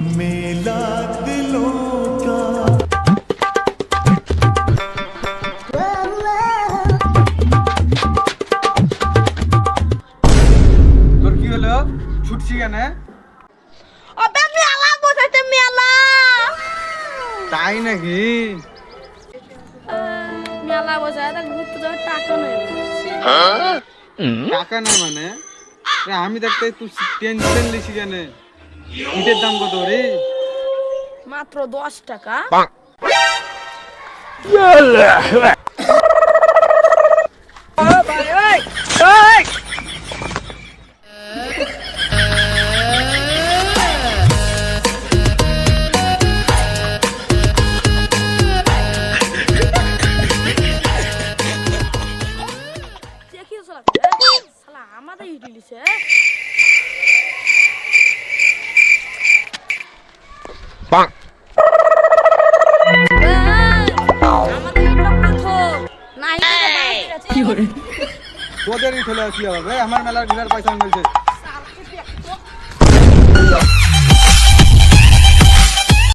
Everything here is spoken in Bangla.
मेला दिलों का। তোর কি হলো ছুটছি কেন? অবে মেলা বসাইছে মেলা। তাই নাকি? মেলা বসায় তা ঘুরতে যাওয়ার টাকা নেই। টাকা নাই মানে? এ আমি দেখতে তুই টেনশন লিছি কেন? ইটের দাম কত রে? মাত্র 10 টাকা। দেখি শালা আমাদের ইটিলিছে। আমাদের ইটটা প্রথম নাই কি করে? তোদের ইট হলে কি হবে? আমার মেলার ঘুরার পয়সা মিলছে।